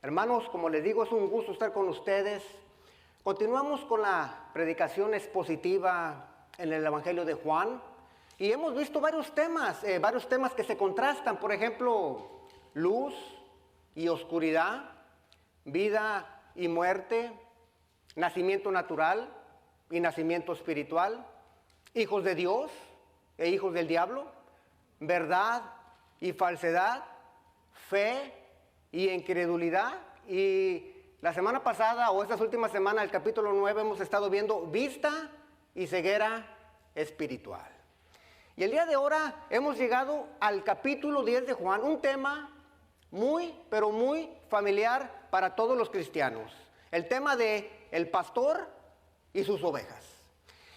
Hermanos, como les digo, es un gusto estar con ustedes. Continuamos con la predicación expositiva en el Evangelio de Juan y hemos visto varios temas que se contrastan. Por ejemplo, luz y oscuridad, vida y muerte, nacimiento natural y nacimiento espiritual, hijos de Dios e hijos del diablo, verdad y falsedad, fe y incredulidad. Y la semana pasada o estas últimas semanas, el capítulo 9, hemos estado viendo vista y ceguera espiritual. Y el día de ahora hemos llegado al capítulo 10 de Juan, un tema muy, pero muy familiar para todos los cristianos. El tema de el pastor y sus ovejas.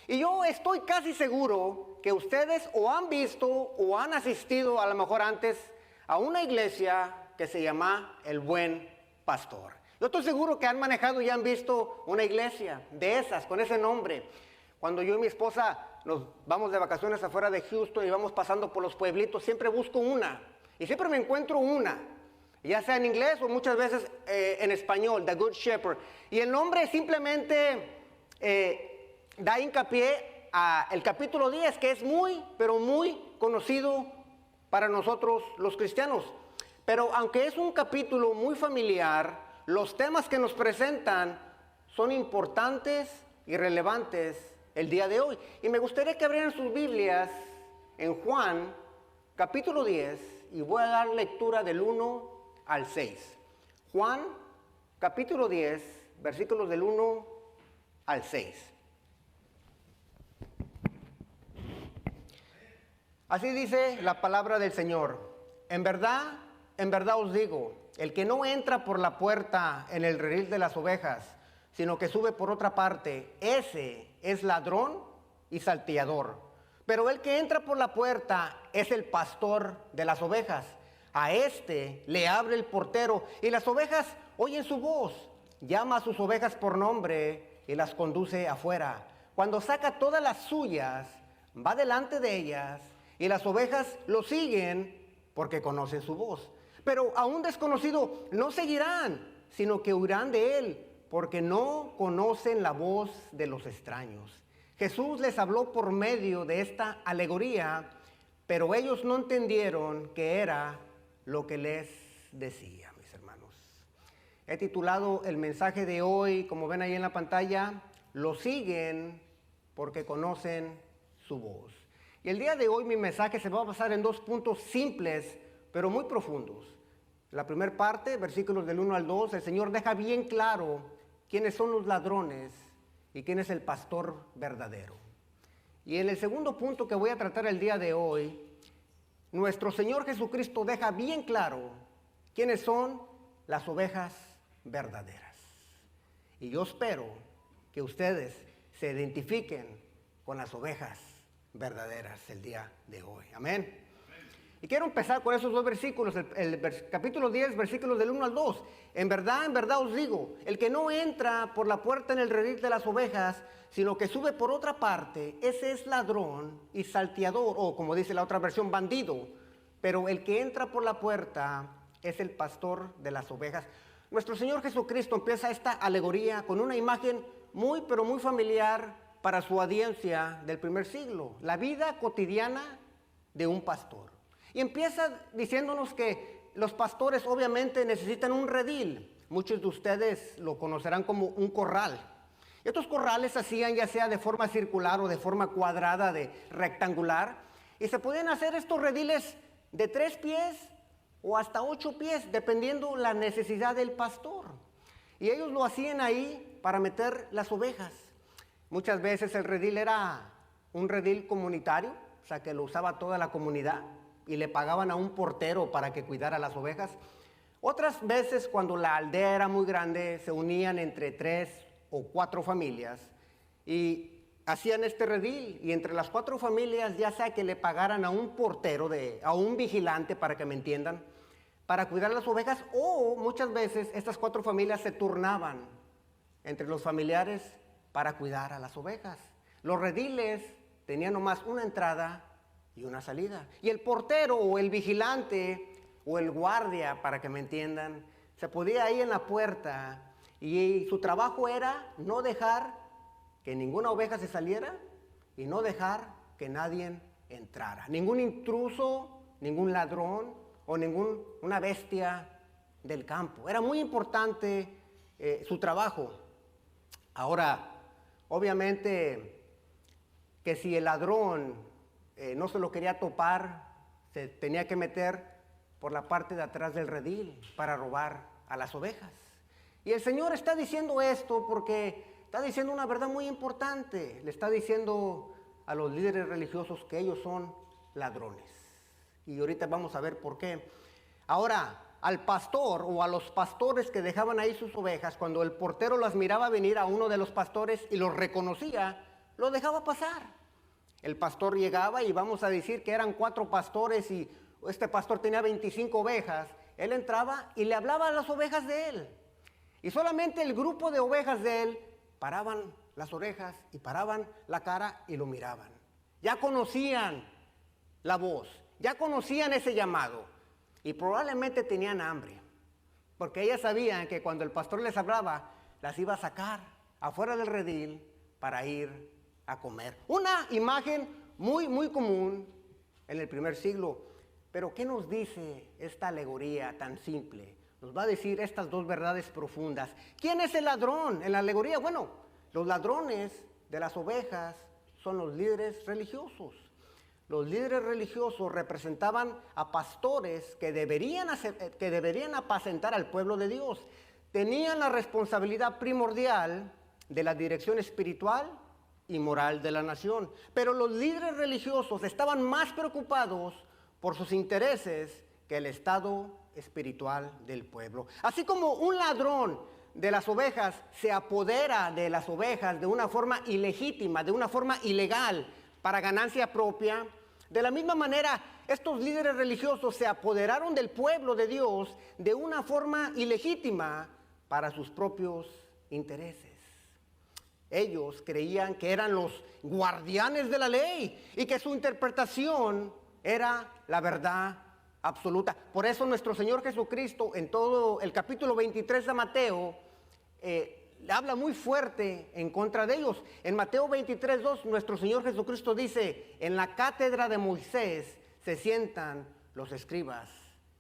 Y yo estoy casi seguro que ustedes o han visto o han asistido a lo mejor antes a una iglesia que se llama El Buen Pastor. Yo estoy seguro que han manejado y han visto una iglesia de esas, con ese nombre. Cuando yo y mi esposa nos vamos de vacaciones afuera de Houston y vamos pasando por los pueblitos, siempre busco una. Y siempre me encuentro una, ya sea en inglés o muchas veces en español, The Good Shepherd. Y el nombre simplemente da hincapié al capítulo 10, que es muy, pero muy conocido para nosotros los cristianos. Pero aunque es un capítulo muy familiar, los temas que nos presentan son importantes y relevantes el día de hoy. Y me gustaría que abrieran sus Biblias en Juan, capítulo 10, y voy a dar lectura del 1 al 6. Juan, capítulo 10, versículos del 1 al 6. Así dice la palabra del Señor. En verdad os digo, el que no entra por la puerta en el redil de las ovejas, sino que sube por otra parte, ese es ladrón y salteador. Pero el que entra por la puerta es el pastor de las ovejas. A este le abre el portero y las ovejas oyen su voz. Llama a sus ovejas por nombre y las conduce afuera. Cuando saca todas las suyas, va delante de ellas y las ovejas lo siguen porque conocen su voz. Pero a un desconocido no seguirán, sino que huirán de él, porque no conocen la voz de los extraños. Jesús les habló por medio de esta alegoría, pero ellos no entendieron qué era lo que les decía, mis hermanos. He titulado el mensaje de hoy, como ven ahí en la pantalla, lo siguen porque conocen su voz. Y el día de hoy mi mensaje se va a basar en dos puntos simples, pero muy profundos. La primera parte, versículos del 1 al 2, el Señor deja bien claro quiénes son los ladrones y quién es el pastor verdadero. Y en el segundo punto que voy a tratar el día de hoy, nuestro Señor Jesucristo deja bien claro quiénes son las ovejas verdaderas. Y yo espero que ustedes se identifiquen con las ovejas verdaderas el día de hoy. Amén. Y quiero empezar con esos dos versículos, el capítulo 10, versículos del 1 al 2. En verdad os digo, el que no entra por la puerta en el redil de las ovejas, sino que sube por otra parte, ese es ladrón y salteador, o como dice la otra versión, bandido. Pero el que entra por la puerta es el pastor de las ovejas. Nuestro Señor Jesucristo empieza esta alegoría con una imagen muy, pero muy familiar para su audiencia del primer siglo. La vida cotidiana de un pastor. Y empieza diciéndonos que los pastores obviamente necesitan un redil. Muchos de ustedes lo conocerán como un corral. Estos corrales se hacían ya sea de forma circular o de forma cuadrada, de rectangular. Y se podían hacer estos rediles de 3 pies o hasta 8 pies, dependiendo la necesidad del pastor. Y ellos lo hacían ahí para meter las ovejas. Muchas veces el redil era un redil comunitario, o sea que lo usaba toda la comunidad. Y le pagaban a un portero para que cuidara las ovejas. Otras veces, cuando la aldea era muy grande, se unían entre 3 o 4 familias y hacían este redil. Y entre las 4 familias, ya sea que le pagaran a un portero, a un vigilante, para que me entiendan, para cuidar las ovejas, o muchas veces estas 4 familias se turnaban entre los familiares para cuidar a las ovejas. Los rediles tenían nomás una entrada y una salida. Y el portero o el vigilante o el guardia, para que me entiendan, se podía ir en la puerta y su trabajo era no dejar que ninguna oveja se saliera y no dejar que nadie entrara. Ningún intruso, ningún ladrón o ninguna bestia del campo. Era muy importante su trabajo. Ahora, obviamente que si el ladrón no se lo quería topar, se tenía que meter por la parte de atrás del redil para robar a las ovejas. Y el Señor está diciendo esto porque está diciendo una verdad muy importante. Le está diciendo a los líderes religiosos que ellos son ladrones. Y ahorita vamos a ver por qué. Ahora, al pastor o a los pastores que dejaban ahí sus ovejas, cuando el portero las miraba venir a uno de los pastores y los reconocía, lo dejaba pasar. El pastor llegaba y vamos a decir que eran 4 pastores y este pastor tenía 25 ovejas. Él entraba y le hablaba a las ovejas de él. Y solamente el grupo de ovejas de él paraban las orejas y paraban la cara y lo miraban. Ya conocían la voz, ya conocían ese llamado. Y probablemente tenían hambre, porque ellas sabían que cuando el pastor les hablaba, las iba a sacar afuera del redil para ir a comer. Una imagen muy común en el primer siglo. Pero ¿qué nos dice esta alegoría tan simple? Nos va a decir estas 2 verdades profundas. ¿Quién es el ladrón en la alegoría? Bueno, los ladrones de las ovejas son los líderes religiosos. Los líderes religiosos representaban a pastores que deberían apacentar al pueblo de Dios. Tenían la responsabilidad primordial de la dirección espiritual y moral de la nación. Pero los líderes religiosos estaban más preocupados por sus intereses que el estado espiritual del pueblo. Así como un ladrón de las ovejas se apodera de las ovejas de una forma ilegítima, de una forma ilegal, para ganancia propia, de la misma manera, estos líderes religiosos se apoderaron del pueblo de Dios de una forma ilegítima para sus propios intereses. Ellos creían que eran los guardianes de la ley y que su interpretación era la verdad absoluta. Por eso nuestro Señor Jesucristo, en todo el capítulo 23 de Mateo, habla muy fuerte en contra de ellos. En Mateo 23:2, nuestro Señor Jesucristo dice: en la cátedra de Moisés se sientan los escribas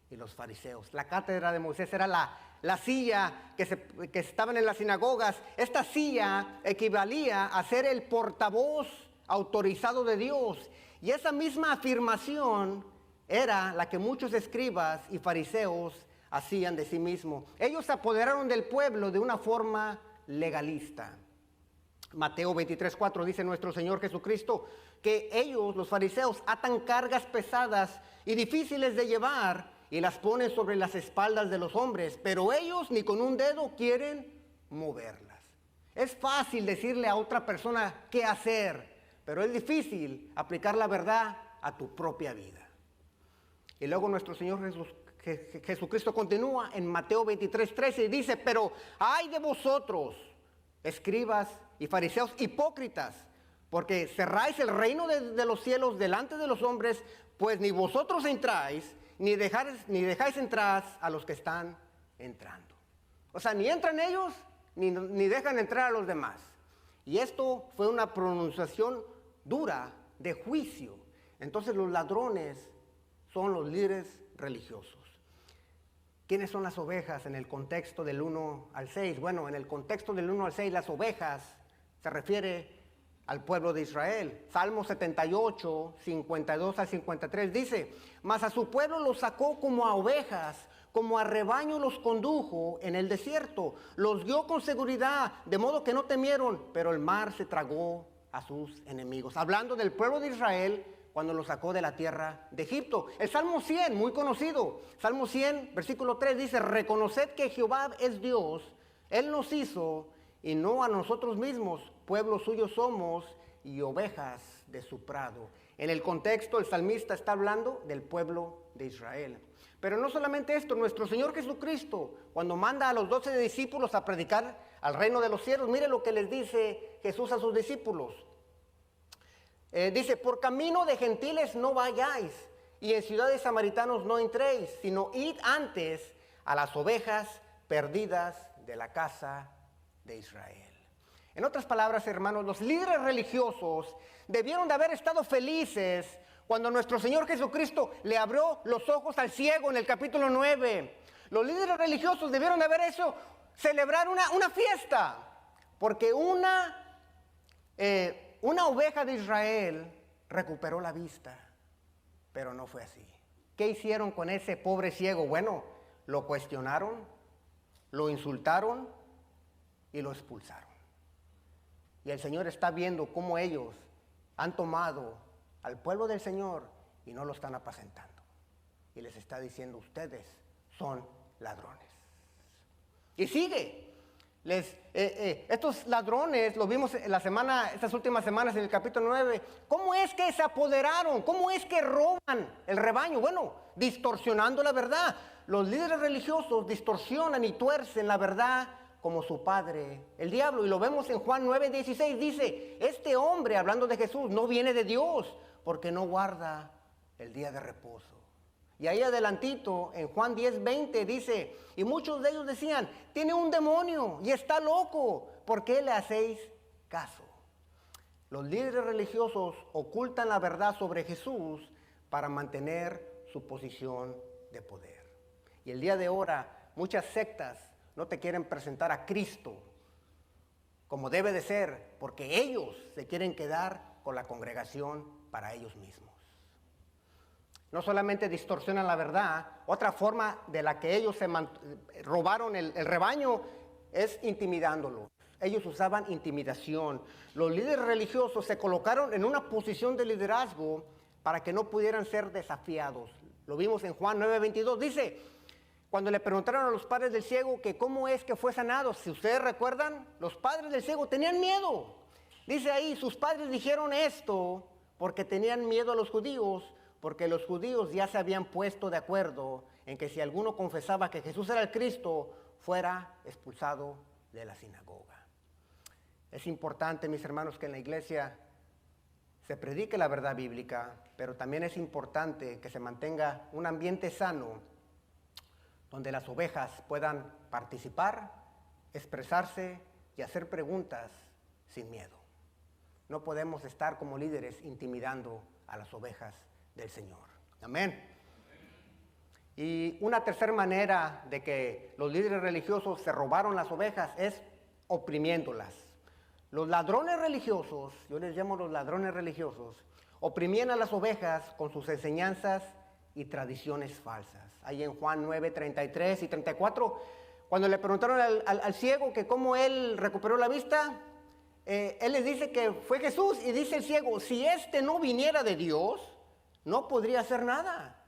y los fariseos. La cátedra de Moisés era la silla que estaban en las sinagogas. Esta silla equivalía a ser el portavoz autorizado de Dios. Y esa misma afirmación era la que muchos escribas y fariseos hacían de sí mismos. Ellos se apoderaron del pueblo de una forma legalista. Mateo 23:4 dice nuestro Señor Jesucristo que ellos, los fariseos, atan cargas pesadas y difíciles de llevar y las ponen sobre las espaldas de los hombres, pero ellos ni con un dedo quieren moverlas. Es fácil decirle a otra persona qué hacer, pero es difícil aplicar la verdad a tu propia vida. Y luego nuestro Señor Jesucristo continúa en Mateo 23:13 y dice: pero ay de vosotros, escribas y fariseos hipócritas, porque cerráis el reino de los cielos delante de los hombres, pues ni vosotros entráis, ni dejáis entrar a los que están entrando. O sea, ni entran ellos, ni dejan entrar a los demás. Y esto fue una pronunciación dura de juicio. Entonces los ladrones son los líderes religiosos. ¿Quiénes son las ovejas en el contexto del 1 al 6? Bueno, en el contexto del 1 al 6, las ovejas se refiere al pueblo de Israel. Salmo 78, 52 al 53 dice: mas a su pueblo los sacó como a ovejas, como a rebaño los condujo en el desierto. Los guió con seguridad, de modo que no temieron, pero el mar se tragó a sus enemigos. Hablando del pueblo de Israel cuando lo sacó de la tierra de Egipto. El Salmo 100, muy conocido. Salmo 100, versículo 3 dice: reconoced que Jehová es Dios, Él nos hizo y no a nosotros mismos, pueblo suyo somos y ovejas de su prado. En el contexto, el salmista está hablando del pueblo de Israel. Pero no solamente esto, nuestro Señor Jesucristo, cuando manda a los 12 discípulos a predicar al reino de los cielos, mire lo que les dice Jesús a sus discípulos. Dice: por camino de gentiles no vayáis, y en ciudades samaritanos no entréis, sino id antes a las ovejas perdidas de la casa de Israel. En otras palabras, hermanos, los líderes religiosos debieron de haber estado felices cuando nuestro Señor Jesucristo le abrió los ojos al ciego en el capítulo 9. Los líderes religiosos debieron de haber hecho celebrar una fiesta, porque una oveja de Israel recuperó la vista, pero no fue así. ¿Qué hicieron con ese pobre ciego? Bueno, lo cuestionaron, lo insultaron y lo expulsaron. Y el Señor está viendo cómo ellos han tomado al pueblo del Señor y no lo están apacentando. Y les está diciendo, ustedes son ladrones. Y sigue. Estos ladrones, lo vimos estas últimas semanas en el capítulo 9, ¿cómo es que se apoderaron? ¿Cómo es que roban el rebaño? Bueno, distorsionando la verdad. Los líderes religiosos distorsionan y tuercen la verdad como su padre, el diablo. Y lo vemos en Juan 9:16, dice, este hombre, hablando de Jesús, no viene de Dios, porque no guarda el día de reposo. Y ahí adelantito, en Juan 10:20 dice, y muchos de ellos decían, tiene un demonio y está loco, ¿por qué le hacéis caso? Los líderes religiosos ocultan la verdad sobre Jesús para mantener su posición de poder. Y el día de ahora, muchas sectas no te quieren presentar a Cristo como debe de ser, porque ellos se quieren quedar con la congregación para ellos mismos. No solamente distorsionan la verdad, otra forma de la que ellos robaron el rebaño es intimidándolo. Ellos usaban intimidación. Los líderes religiosos se colocaron en una posición de liderazgo para que no pudieran ser desafiados. Lo vimos en Juan 9:22. Dice, cuando le preguntaron a los padres del ciego que cómo es que fue sanado, si ustedes recuerdan, los padres del ciego tenían miedo. Dice ahí, sus padres dijeron esto porque tenían miedo a los judíos, porque los judíos ya se habían puesto de acuerdo en que si alguno confesaba que Jesús era el Cristo, fuera expulsado de la sinagoga. Es importante, mis hermanos, que en la iglesia se predique la verdad bíblica, pero también es importante que se mantenga un ambiente sano donde las ovejas puedan participar, expresarse y hacer preguntas sin miedo. No podemos estar como líderes intimidando a las ovejas del Señor. Amén. Y una tercera manera de que los líderes religiosos se robaron las ovejas es oprimiéndolas. Los ladrones religiosos, yo les llamo los ladrones religiosos, oprimían a las ovejas con sus enseñanzas y tradiciones falsas. Ahí en Juan 9:33 y 34, cuando le preguntaron al ciego que cómo él recuperó la vista, él les dice que fue Jesús, y dice el ciego, si este no viniera de Dios, no podría hacer nada.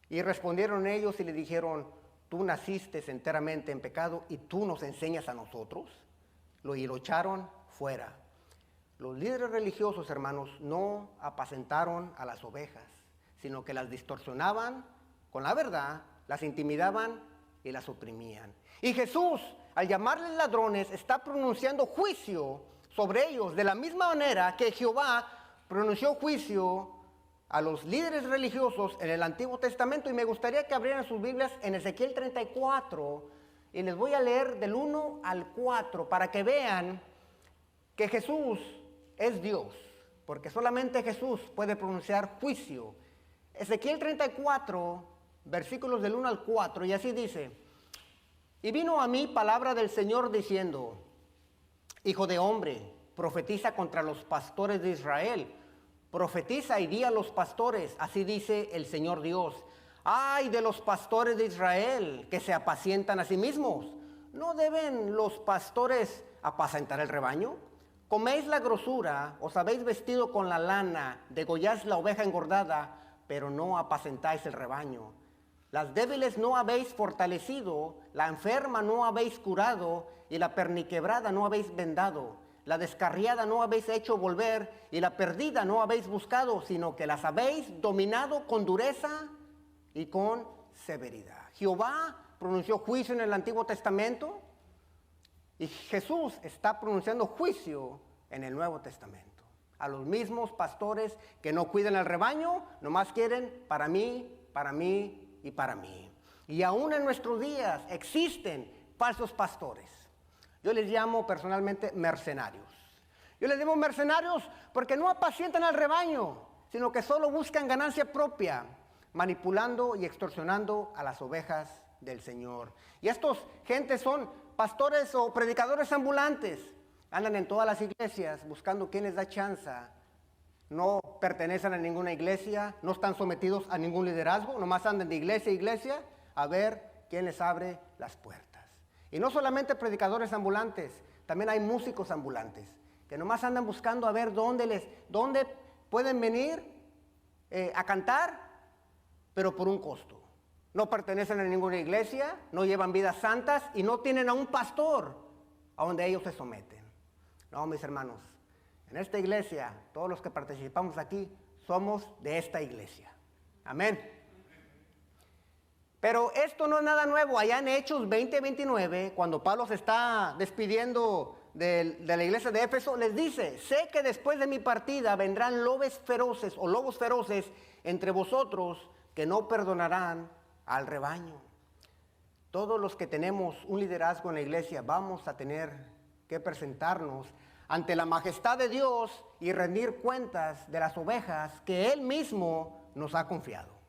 Y respondieron ellos y le dijeron, tú naciste enteramente en pecado y tú nos enseñas a nosotros. Y lo echaron fuera. Los líderes religiosos, hermanos, no apacentaron a las ovejas, sino que las distorsionaban con la verdad, las intimidaban y las oprimían. Y Jesús, al llamarles ladrones, está pronunciando juicio sobre ellos, de la misma manera que Jehová pronunció juicio a los líderes religiosos en el Antiguo Testamento. Y me gustaría que abrieran sus Biblias en Ezequiel 34, y les voy a leer del 1 al 4 para que vean que Jesús es Dios, porque solamente Jesús puede pronunciar juicio. Ezequiel 34, versículos del 1 al 4, y así dice, y vino a mí palabra del Señor diciendo, hijo de hombre, profetiza contra los pastores de Israel. Profetiza y di a los pastores, así dice el Señor Dios. Ay de los pastores de Israel que se apacientan a sí mismos. ¿No deben los pastores apacentar el rebaño? Coméis la grosura, os habéis vestido con la lana, degolláis la oveja engordada, pero no apacentáis el rebaño. Las débiles no habéis fortalecido, la enferma no habéis curado, y la perniquebrada no habéis vendado. La descarriada no habéis hecho volver, y la perdida no habéis buscado, sino que las habéis dominado con dureza y con severidad. Jehová pronunció juicio en el Antiguo Testamento, y Jesús está pronunciando juicio en el Nuevo Testamento. A los mismos pastores que no cuidan el rebaño, nomás quieren para mí y para mí. Y aún en nuestros días existen falsos pastores. Yo les llamo personalmente mercenarios. Yo les llamo mercenarios porque no apacientan al rebaño, sino que solo buscan ganancia propia, manipulando y extorsionando a las ovejas del Señor. Y estos gentes son pastores o predicadores ambulantes. Andan en todas las iglesias buscando quién les da chance. No pertenecen a ninguna iglesia, no están sometidos a ningún liderazgo, nomás andan de iglesia a iglesia a ver quién les abre las puertas. Y no solamente predicadores ambulantes, también hay músicos ambulantes, que nomás andan buscando a ver dónde pueden venir a cantar, pero por un costo. No pertenecen a ninguna iglesia, no llevan vidas santas y no tienen a un pastor a donde ellos se someten. No, mis hermanos, en esta iglesia, todos los que participamos aquí, somos de esta iglesia. Amén. Pero esto no es nada nuevo. Allá en Hechos 20:29, cuando Pablo se está despidiendo de la iglesia de Éfeso, les dice: sé que después de mi partida vendrán lobos feroces entre vosotros que no perdonarán al rebaño. Todos los que tenemos un liderazgo en la iglesia vamos a tener que presentarnos ante la majestad de Dios y rendir cuentas de las ovejas que Él mismo nos ha confiado.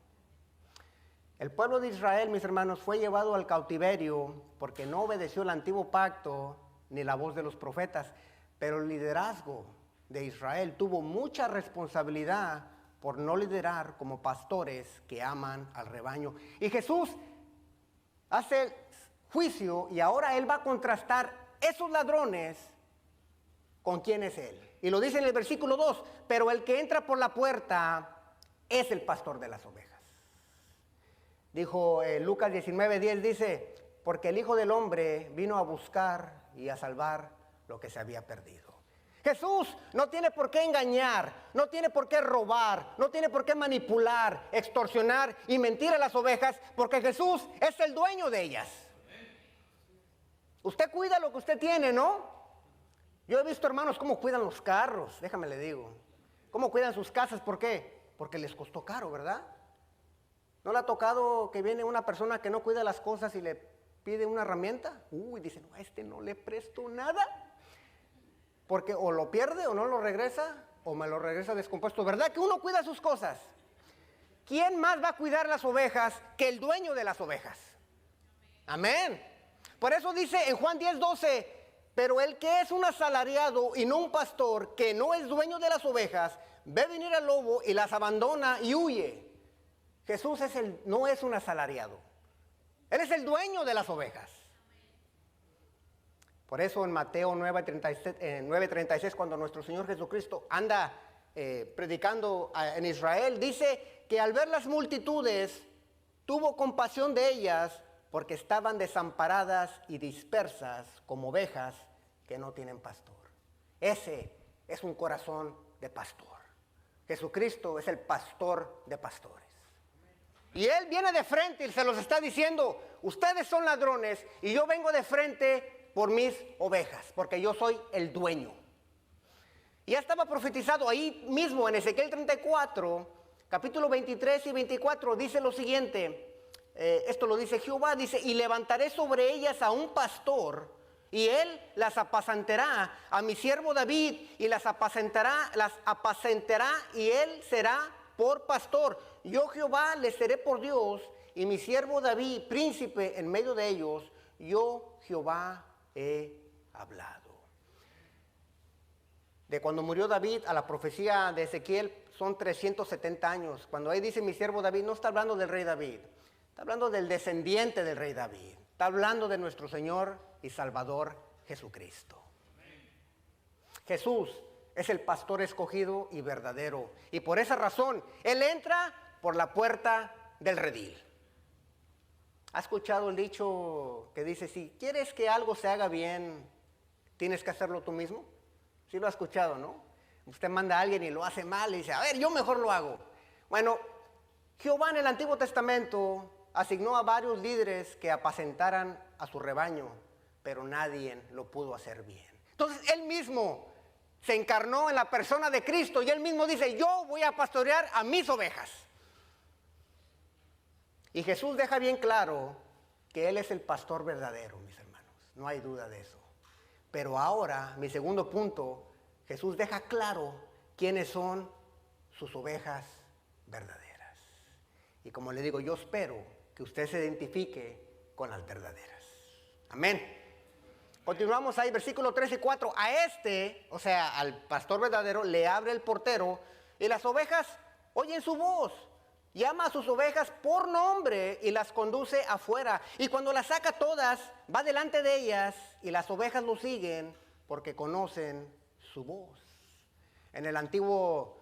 El pueblo de Israel, mis hermanos, fue llevado al cautiverio porque no obedeció el antiguo pacto ni la voz de los profetas, pero el liderazgo de Israel tuvo mucha responsabilidad por no liderar como pastores que aman al rebaño. Y Jesús hace juicio y ahora Él va a contrastar esos ladrones con quién es Él. Y lo dice en el versículo 2, pero el que entra por la puerta es el pastor de las ovejas. Dijo Lucas 19:10, dice, porque el Hijo del Hombre vino a buscar y a salvar lo que se había perdido. Jesús no tiene por qué engañar, no tiene por qué robar, no tiene por qué manipular, extorsionar y mentir a las ovejas, porque Jesús es el dueño de ellas. Usted cuida lo que usted tiene, ¿no? Yo he visto, hermanos, cómo cuidan los carros, déjame le digo. Cómo cuidan sus casas, ¿por qué? Porque les costó caro, ¿verdad? ¿No le ha tocado que viene una persona que no cuida las cosas y le pide una herramienta? Dice, no, a este no le presto nada. Porque o lo pierde o no lo regresa, o me lo regresa descompuesto. ¿Verdad que uno cuida sus cosas? ¿Quién más va a cuidar las ovejas que el dueño de las ovejas? Amén. Por eso dice en Juan 10:12, pero el que es un asalariado y no un pastor, que no es dueño de las ovejas, ve venir al lobo y las abandona y huye. Jesús no es un asalariado. Él es el dueño de las ovejas. Por eso en Mateo 9:36, cuando nuestro Señor Jesucristo anda predicando en Israel, dice que al ver las multitudes, tuvo compasión de ellas porque estaban desamparadas y dispersas como ovejas que no tienen pastor. Ese es un corazón de pastor. Jesucristo es el pastor de pastores. Y Él viene de frente y se los está diciendo, ustedes son ladrones y yo vengo de frente por mis ovejas, porque yo soy el dueño. Y ya estaba profetizado ahí mismo en Ezequiel 34, capítulo 23 y 24, dice lo siguiente, esto lo dice Jehová, dice, y levantaré sobre ellas a un pastor, y él las apacentará a mi siervo David, y las apacentará y él será por pastor. Yo Jehová les seré por Dios, y mi siervo David, príncipe en medio de ellos, yo Jehová he hablado. De cuando murió David a la profecía de Ezequiel son 370 años. Cuando ahí dice mi siervo David, no está hablando del rey David, está hablando del descendiente del rey David, está hablando de nuestro Señor y Salvador Jesucristo. Jesús es el pastor escogido y verdadero, y por esa razón Él entra por la puerta del redil. ¿Ha escuchado el dicho que dice, si quieres que algo se haga bien, tienes que hacerlo tú mismo? Sí lo ha escuchado, ¿no? Usted manda a alguien y lo hace mal y dice, a ver, yo mejor lo hago. Bueno, Jehová en el Antiguo Testamento asignó a varios líderes que apacentaran a su rebaño, pero nadie lo pudo hacer bien. Entonces Él mismo se encarnó en la persona de Cristo y Él mismo dice, yo voy a pastorear a mis ovejas. Y Jesús deja bien claro que Él es el pastor verdadero, mis hermanos. no hay duda de eso. Pero ahora, mi segundo punto, Jesús deja claro quiénes son sus ovejas verdaderas. Y como le digo, yo espero que usted se identifique con las verdaderas. Amén. Continuamos ahí, versículo 3 y 4. A este, o sea, al pastor verdadero, le abre el portero y las ovejas oyen su voz. Llama a sus ovejas por nombre y las conduce afuera. Y cuando las saca todas, va delante de ellas y las ovejas lo siguen porque conocen su voz. En el Antiguo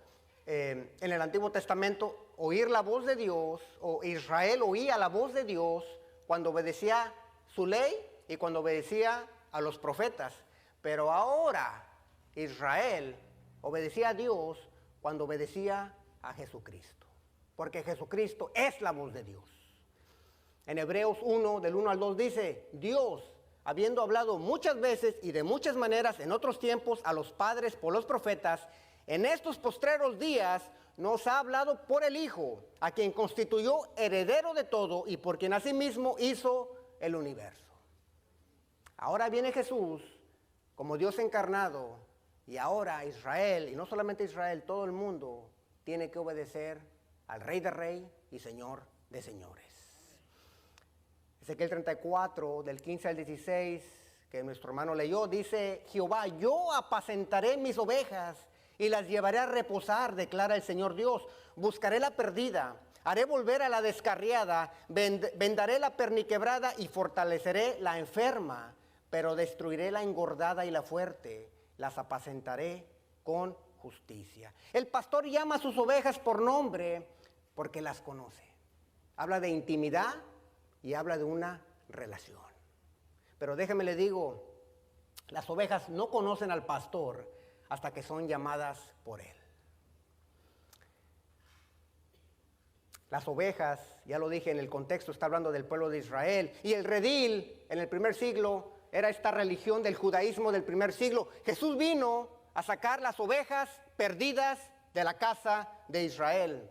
Testamento, oír la voz de Dios, o Israel oía la voz de Dios cuando obedecía su ley y cuando obedecía a los profetas. Pero ahora Israel obedecía a Dios cuando obedecía a Jesucristo. Porque Jesucristo es la voz de Dios. En Hebreos 1, del 1 al 2 dice, Dios, habiendo hablado muchas veces y de muchas maneras en otros tiempos a los padres por los profetas, en estos postreros días nos ha hablado por el Hijo, a quien constituyó heredero de todo y por quien asimismo hizo el universo. Ahora viene Jesús como Dios encarnado y ahora Israel, y no solamente Israel, todo el mundo tiene que obedecer al Rey de Reyes y Señor de Señores. Ezequiel 34, del 15 al 16, que nuestro hermano leyó, dice, Jehová, yo apacentaré mis ovejas y las llevaré a reposar, declara el Señor Dios. Buscaré la perdida, haré volver a la descarriada, vendaré la perniquebrada y fortaleceré la enferma, pero destruiré la engordada y la fuerte, las apacentaré con justicia. El pastor llama a sus ovejas por nombre porque las conoce. Habla de intimidad y habla de una relación. Pero déjeme le digo, las ovejas no conocen al pastor hasta que son llamadas por él. Las ovejas, ya lo dije en el contexto, está hablando del pueblo de Israel. Y el redil en el primer siglo era esta religión del judaísmo del primer siglo. Jesús vino a sacar las ovejas perdidas de la casa de Israel.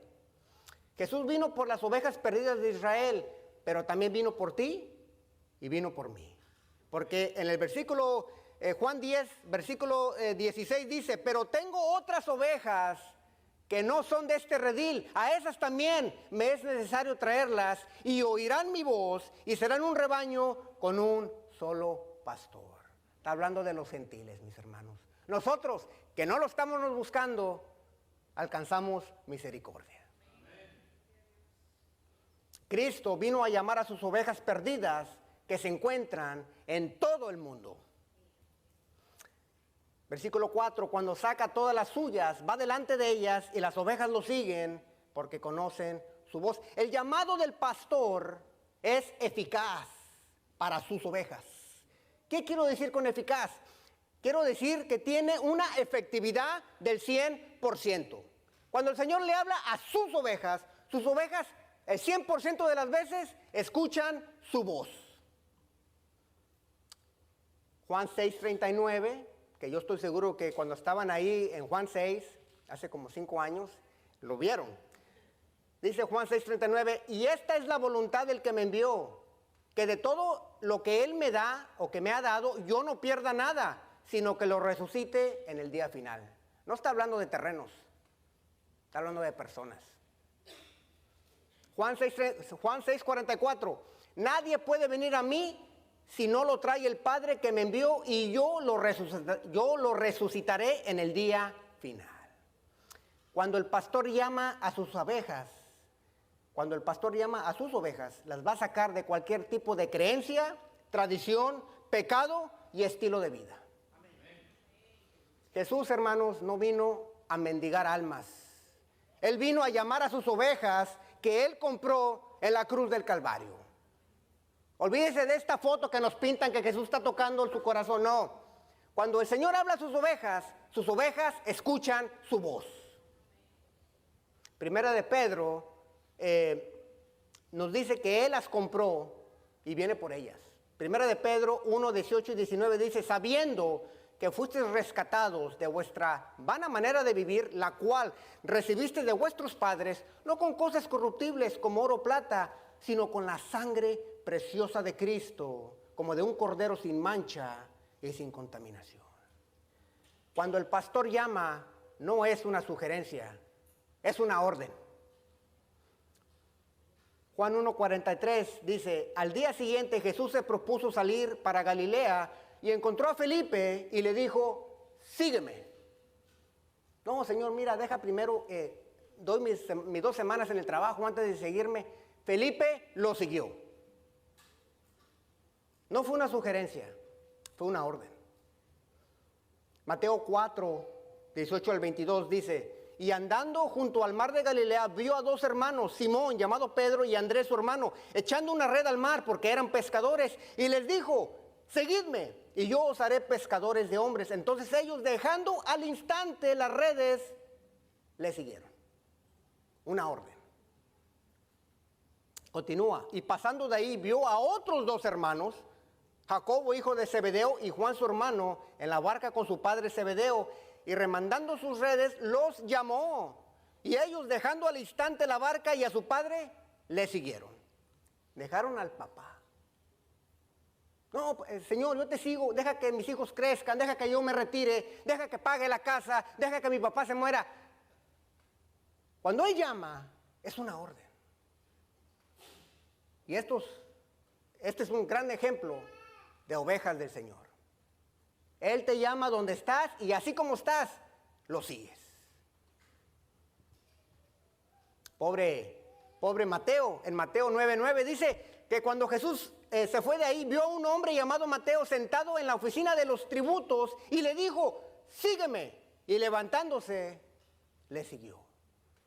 Jesús vino por las ovejas perdidas de Israel, pero también vino por ti y vino por mí. Porque en el versículo, Juan 10, versículo 16 dice, pero tengo otras ovejas que no son de este redil, a esas también me es necesario traerlas y oirán mi voz y serán un rebaño con un solo pastor. Está hablando de los gentiles, mis hermanos. Nosotros, que no lo estamos buscando, alcanzamos misericordia. Cristo vino a llamar a sus ovejas perdidas que se encuentran en todo el mundo. Versículo 4, cuando saca todas las suyas, va delante de ellas y las ovejas lo siguen porque conocen su voz. El llamado del pastor es eficaz para sus ovejas. ¿Qué quiero decir con eficaz? Quiero decir que tiene una efectividad del 100%. Cuando el Señor le habla a sus ovejas el 100% de las veces escuchan su voz. Juan 6:39, que yo estoy seguro que cuando estaban ahí en Juan 6, hace como 5 años, lo vieron. Dice Juan 6:39, y esta es la voluntad del que me envió, que de todo lo que Él me da o que me ha dado, yo no pierda nada, sino que lo resucite en el día final. No está hablando de terrenos, está hablando de personas. Juan 6:44, nadie puede venir a mí si no lo trae el Padre que me envió y yo lo resucitaré en el día final. Cuando el pastor llama a sus ovejas, las va a sacar de cualquier tipo de creencia, tradición, pecado y estilo de vida. Jesús, hermanos, no vino a mendigar almas. Él vino a llamar a sus ovejas que Él compró en la cruz del Calvario. Olvídese de esta foto que nos pintan que Jesús está tocando en su corazón. No. Cuando el Señor habla a sus ovejas escuchan su voz. Primera de Pedro nos dice que Él las compró y viene por ellas. Primera de Pedro 1, 18 y 19 dice, sabiendo que fuisteis rescatados de vuestra vana manera de vivir, la cual recibiste de vuestros padres, no con cosas corruptibles como oro o plata, sino con la sangre preciosa de Cristo, como de un cordero sin mancha y sin contaminación. Cuando el pastor llama, no es una sugerencia, es una orden. Juan 1:43 dice, al día siguiente Jesús se propuso salir para Galilea y encontró a Felipe y le dijo, sígueme. No, Señor, mira, deja primero, doy mis 2 semanas en el trabajo antes de seguirme. Felipe lo siguió. No fue una sugerencia, fue una orden. Mateo 4:18-22 dice, y andando junto al mar de Galilea, vio a 2 hermanos, Simón, llamado Pedro, y Andrés, su hermano, echando una red al mar porque eran pescadores, y les dijo, seguidme, y yo os haré pescadores de hombres. Entonces ellos, dejando al instante las redes, le siguieron. Una orden. Continúa, y pasando de ahí, vio a otros 2 hermanos, Jacobo, hijo de Zebedeo, y Juan, su hermano, en la barca con su padre Zebedeo, y remandando sus redes, los llamó. Y ellos, dejando al instante la barca y a su padre, le siguieron. Dejaron al papá. No, Señor, yo te sigo, deja que mis hijos crezcan, deja que yo me retire, deja que pague la casa, deja que mi papá se muera. Cuando Él llama, es una orden. Y este es un gran ejemplo de ovejas del Señor. Él te llama donde estás y así como estás, lo sigues. Pobre Mateo, en Mateo 9:9 dice que cuando Jesús se fue de ahí, vio a un hombre llamado Mateo sentado en la oficina de los tributos y le dijo, sígueme. Y levantándose, le siguió.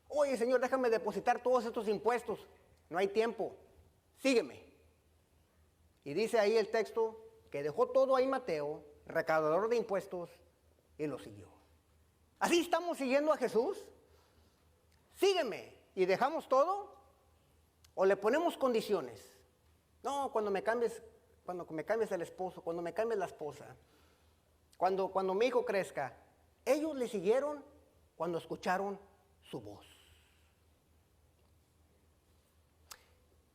Oye, Señor, déjame depositar todos estos impuestos. No hay tiempo. Sígueme. Y dice ahí el texto que dejó todo ahí Mateo, recaudador de impuestos, y lo siguió. ¿Así estamos siguiendo a Jesús? Sígueme. ¿Y dejamos todo? ¿O le ponemos condiciones? No, cuando me cambies el esposo, cuando me cambies la esposa, cuando mi hijo crezca. Ellos le siguieron cuando escucharon su voz.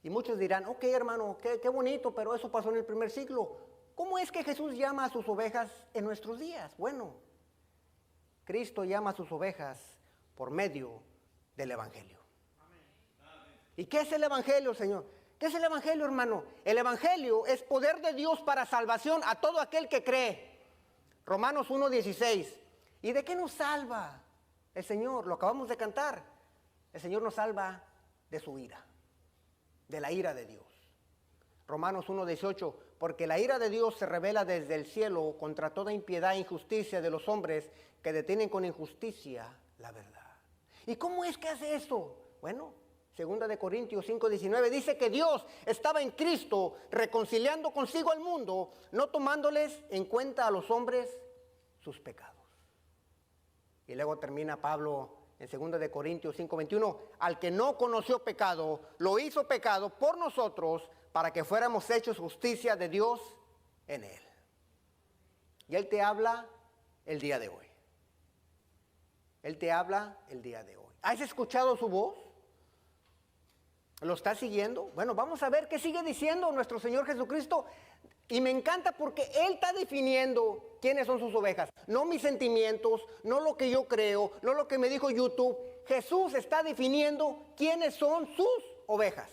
Y muchos dirán, ok, hermano, qué bonito, pero eso pasó en el primer siglo. ¿Cómo es que Jesús llama a sus ovejas en nuestros días? Bueno, Cristo llama a sus ovejas por medio del Evangelio. ¿Y qué es el Evangelio, Señor? ¿Qué es el Evangelio, hermano? El Evangelio es poder de Dios para salvación a todo aquel que cree. Romanos 1:16. ¿Y de qué nos salva el Señor? Lo acabamos de cantar. El Señor nos salva de su ira, de la ira de Dios. Romanos 1:18, porque la ira de Dios se revela desde el cielo contra toda impiedad e injusticia de los hombres que detienen con injusticia la verdad. ¿Y cómo es que hace esto? Bueno, 2 Corintios 5:19 dice que Dios estaba en Cristo reconciliando consigo al mundo, no tomándoles en cuenta a los hombres sus pecados. Y luego termina Pablo en 2 Corintios 5:21, al que no conoció pecado, lo hizo pecado por nosotros para que fuéramos hechos justicia de Dios en él. Y Él te habla el día de hoy. Él te habla el día de hoy. ¿Has escuchado su voz? ¿Lo estás siguiendo? Bueno, vamos a ver qué sigue diciendo nuestro Señor Jesucristo. Y me encanta porque Él está definiendo quiénes son sus ovejas. No mis sentimientos, no lo que yo creo, no lo que me dijo YouTube. Jesús está definiendo quiénes son sus ovejas.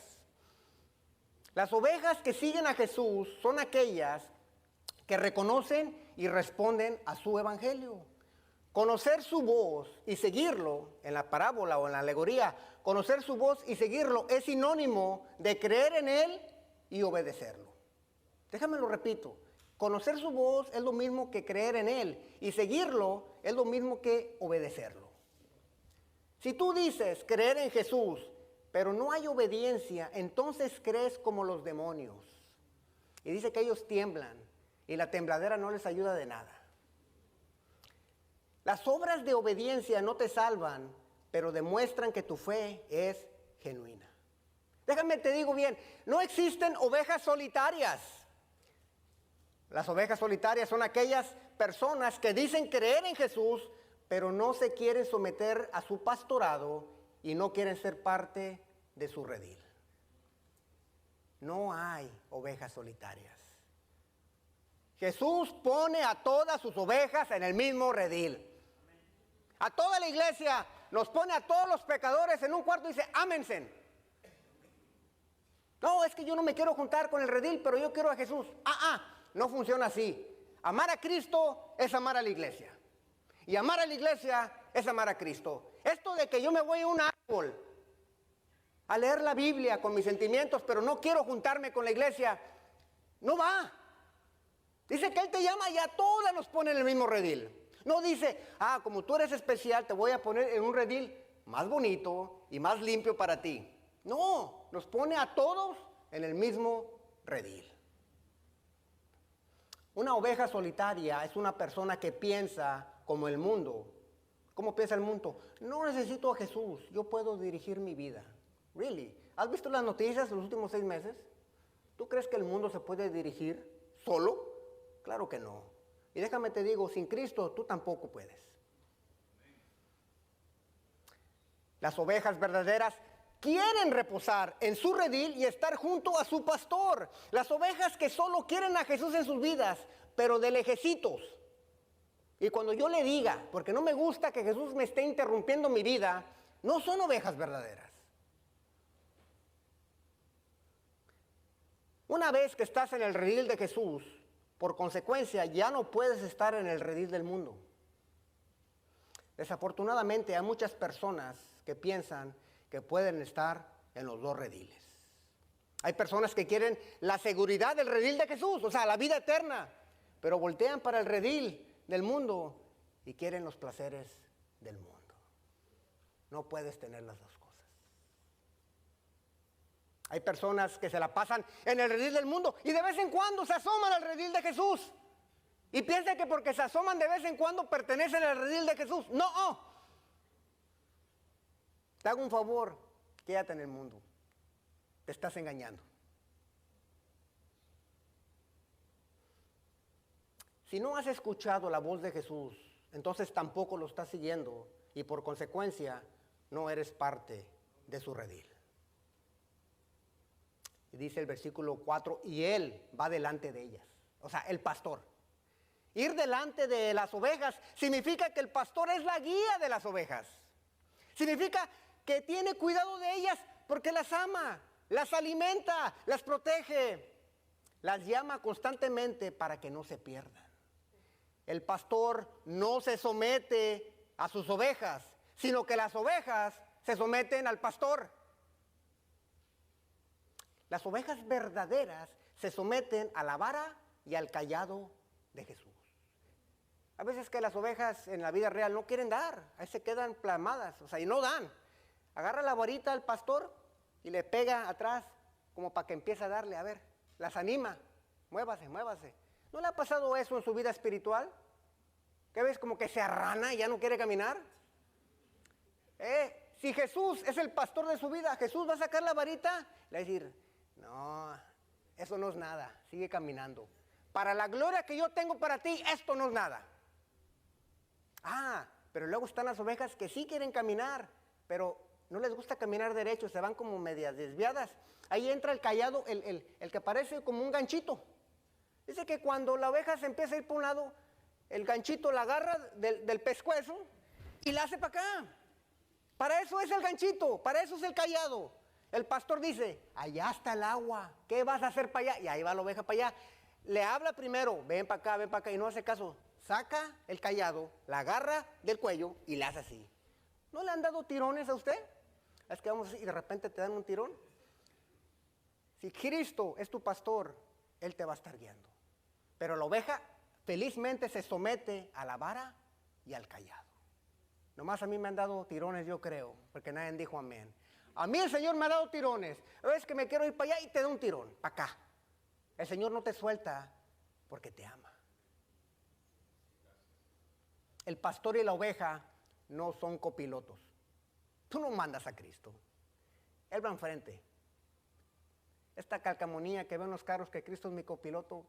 Las ovejas que siguen a Jesús son aquellas que reconocen y responden a su evangelio. Conocer su voz y seguirlo, en la parábola o en la alegoría, conocer su voz y seguirlo es sinónimo de creer en Él y obedecerlo. Déjame lo repito, conocer su voz es lo mismo que creer en Él y seguirlo es lo mismo que obedecerlo. Si tú dices creer en Jesús, pero no hay obediencia, entonces crees como los demonios. Y dice que ellos tiemblan y la tembladera no les ayuda de nada. Las obras de obediencia no te salvan, pero demuestran que tu fe es genuina. Déjame te digo bien, no existen ovejas solitarias. Las ovejas solitarias son aquellas personas que dicen creer en Jesús, pero no se quieren someter a su pastorado y no quieren ser parte de su redil. No hay ovejas solitarias. Jesús pone a todas sus ovejas en el mismo redil. A toda la iglesia nos pone a todos los pecadores en un cuarto y dice, ámense. No, es que yo no me quiero juntar con el redil, pero yo quiero a Jesús. No funciona así. Amar a Cristo es amar a la iglesia. Y amar a la iglesia es amar a Cristo. Esto de que yo me voy a un árbol a leer la Biblia con mis sentimientos, pero no quiero juntarme con la iglesia, no va. Dice que Él te llama y a todas los pone en el mismo redil. No dice, como tú eres especial, te voy a poner en un redil más bonito y más limpio para ti. No, nos pone a todos en el mismo redil. Una oveja solitaria es una persona que piensa como el mundo. ¿Cómo piensa el mundo? No necesito a Jesús, yo puedo dirigir mi vida. Really? ¿Has visto las noticias de los últimos 6 meses? ¿Tú crees que el mundo se puede dirigir solo? Claro que no. Y déjame te digo, sin Cristo tú tampoco puedes. Las ovejas verdaderas quieren reposar en su redil y estar junto a su pastor. Las ovejas que solo quieren a Jesús en sus vidas, pero de lejecitos. Y cuando yo le diga, porque no me gusta que Jesús me esté interrumpiendo mi vida, no son ovejas verdaderas. Una vez que estás en el redil de Jesús, por consecuencia ya no puedes estar en el redil del mundo. Desafortunadamente hay muchas personas que piensan que pueden estar en los dos rediles. Hay personas que quieren la seguridad del redil de Jesús, o sea, la vida eterna, pero voltean para el redil del mundo y quieren los placeres del mundo. No puedes tener las dos cosas. Hay personas que se la pasan en el redil del mundo y de vez en cuando se asoman al redil de Jesús. Y piensan que porque se asoman de vez en cuando pertenecen al redil de Jesús. No. Te hago un favor, quédate en el mundo. Te estás engañando. Si no has escuchado la voz de Jesús, entonces tampoco lo estás siguiendo y por consecuencia no eres parte de su redil. Y dice el versículo 4, y Él va delante de ellas. O sea, el pastor. Ir delante de las ovejas significa que el pastor es la guía de las ovejas. Significa que tiene cuidado de ellas porque las ama, las alimenta, las protege, las llama constantemente para que no se pierdan. El pastor no se somete a sus ovejas, sino que las ovejas se someten al pastor. Las ovejas verdaderas se someten a la vara y al cayado de Jesús. A veces que las ovejas en la vida real no quieren dar, ahí se quedan plamadas, o sea, y no dan. Agarra la varita al pastor y le pega atrás como para que empiece a darle, a ver, las anima, muévase. ¿No le ha pasado eso en su vida espiritual? ¿Qué ves? Como que se arrana y ya no quiere caminar. Si Jesús es el pastor de su vida, Jesús va a sacar la varita y le va a decir, no, eso no es nada, sigue caminando. Para la gloria que yo tengo para ti, esto no es nada. Pero luego están las ovejas que sí quieren caminar, pero no les gusta caminar derecho, se van como medias desviadas. Ahí entra el cayado, el que parece como un ganchito. Dice que cuando la oveja se empieza a ir por un lado, el ganchito la agarra del pescuezo y la hace para acá. Para eso es el ganchito, para eso es el cayado. El pastor dice, allá está el agua, ¿qué vas a hacer para allá? Y ahí va la oveja para allá. Le habla primero, ven para acá, y no hace caso. Saca el cayado, la agarra del cuello y la hace así. ¿No le han dado tirones a usted? Es que vamos así y de repente te dan un tirón. Si Cristo es tu pastor, Él te va a estar guiando. Pero la oveja felizmente se somete a la vara y al cayado. Nomás a mí me han dado tirones, yo creo, porque nadie dijo amén. A mí el Señor me ha dado tirones. Es que me quiero ir para allá y te da un tirón, para acá. El Señor no te suelta porque te ama. El pastor y la oveja no son copilotos. Tú no mandas a Cristo. Él va enfrente. Esta calcamonía que ven los carros que Cristo es mi copiloto.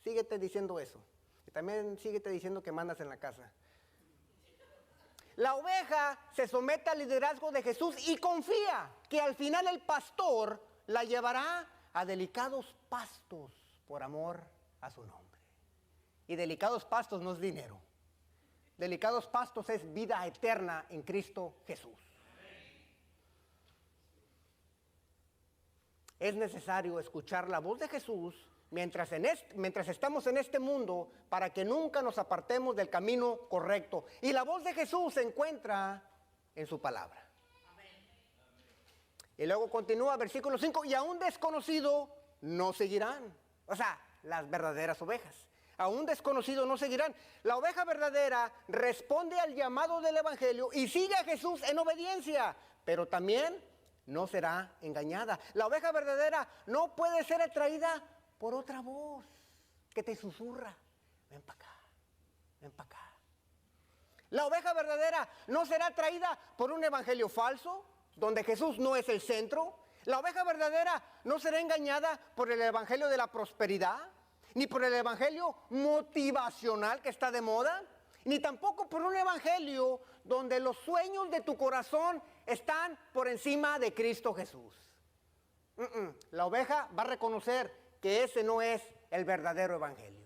Síguete diciendo eso. Y también síguete diciendo que mandas en la casa. La oveja se somete al liderazgo de Jesús y confía que al final el pastor la llevará a delicados pastos por amor a su nombre. Y delicados pastos no es dinero. Delicados pastos es vida eterna en Cristo Jesús. Es necesario escuchar la voz de Jesús mientras estamos en este mundo para que nunca nos apartemos del camino correcto. Y la voz de Jesús se encuentra en su palabra. Y luego continúa versículo 5, y a un desconocido no seguirán. O sea, las verdaderas ovejas. A un desconocido no seguirán. La oveja verdadera responde al llamado del evangelio y sigue a Jesús en obediencia, pero también no será engañada. La oveja verdadera no puede ser atraída por otra voz que te susurra. Ven para acá, ven para acá. La oveja verdadera no será atraída por un evangelio falso, donde Jesús no es el centro. La oveja verdadera no será engañada por el evangelio de la prosperidad, ni por el evangelio motivacional que está de moda, ni tampoco por un evangelio donde los sueños de tu corazón están por encima de Cristo Jesús. La oveja va a reconocer que ese no es el verdadero evangelio.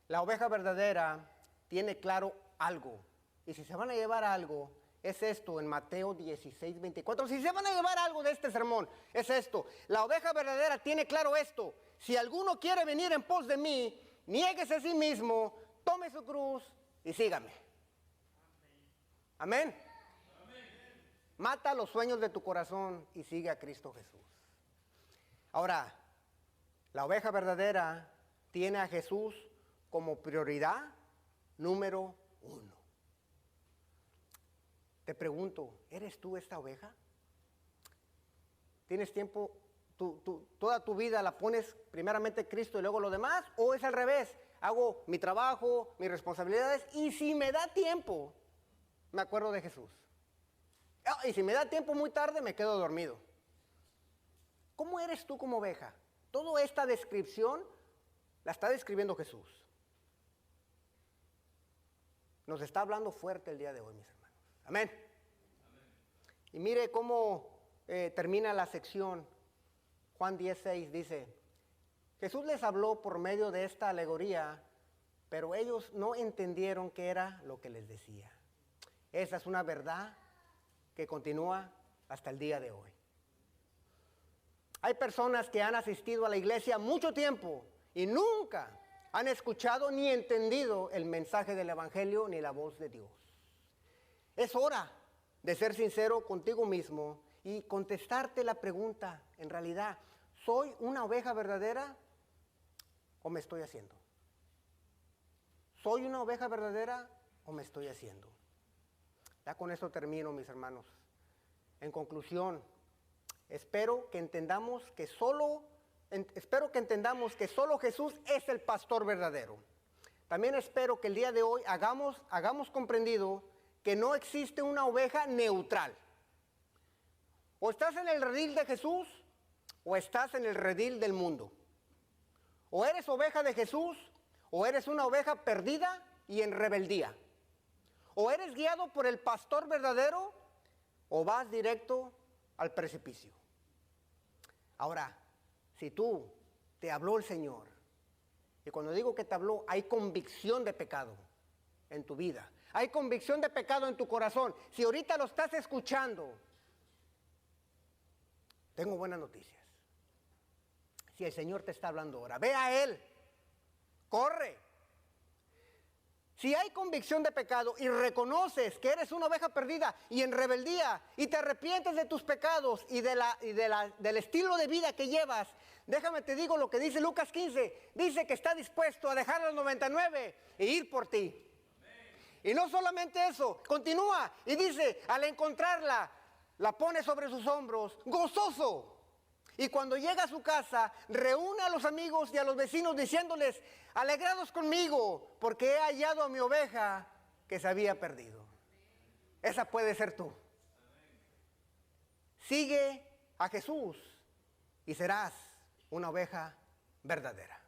La oveja verdadera tiene claro algo. Y si se van a llevar algo, es esto en Mateo 16, 24. Si se van a llevar algo de este sermón, es esto. La oveja verdadera tiene claro esto. Si alguno quiere venir en pos de mí, niéguese a sí mismo, tome su cruz y sígame. Amén. Mata los sueños de tu corazón y sigue a Cristo Jesús. Ahora, la oveja verdadera tiene a Jesús como prioridad número 1. Te pregunto, ¿eres tú esta oveja? ¿Tienes tiempo, toda tu vida la pones primeramente Cristo y luego lo demás? ¿O es al revés? Hago mi trabajo, mis responsabilidades y si me da tiempo, me acuerdo de Jesús. Y si me da tiempo muy tarde, me quedo dormido. ¿Cómo eres tú como oveja? Toda esta descripción la está describiendo Jesús. Nos está hablando fuerte el día de hoy, mis hermanos. Amén. Y mire cómo termina la sección. Juan 10:6 dice, Jesús les habló por medio de esta alegoría, pero ellos no entendieron qué era lo que les decía. Esa es una verdad que continúa hasta el día de hoy. Hay personas que han asistido a la iglesia mucho tiempo y nunca han escuchado ni entendido el mensaje del evangelio ni la voz de Dios. Es hora de ser sincero contigo mismo y contestarte la pregunta, en realidad, ¿soy una oveja verdadera o me estoy haciendo? ¿Soy una oveja verdadera o me estoy haciendo? Ya con esto termino, mis hermanos. En conclusión, espero que entendamos que solo Jesús es el pastor verdadero. También espero que el día de hoy hagamos comprendido que no existe una oveja neutral. O estás en el redil de Jesús o estás en el redil del mundo. O eres oveja de Jesús o eres una oveja perdida y en rebeldía. O eres guiado por el pastor verdadero o vas directo al precipicio. Ahora, si tú te habló el Señor, y cuando digo que te habló, hay convicción de pecado en tu vida, hay convicción de pecado en tu corazón. Si ahorita lo estás escuchando, tengo buenas noticias. Si el Señor te está hablando ahora, ve a Él, corre. Si hay convicción de pecado y reconoces que eres una oveja perdida y en rebeldía y te arrepientes de tus pecados y del estilo de vida que llevas, déjame te digo lo que dice Lucas 15. Dice que está dispuesto a dejar los 99 e ir por ti. Amén. Y no solamente eso, continúa y dice, al encontrarla, la pone sobre sus hombros, gozoso. Y cuando llega a su casa, reúne a los amigos y a los vecinos diciéndoles, alegrados conmigo, porque he hallado a mi oveja que se había perdido. Esa puede ser tú. Sigue a Jesús y serás una oveja verdadera.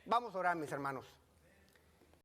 Vamos a orar, mis hermanos.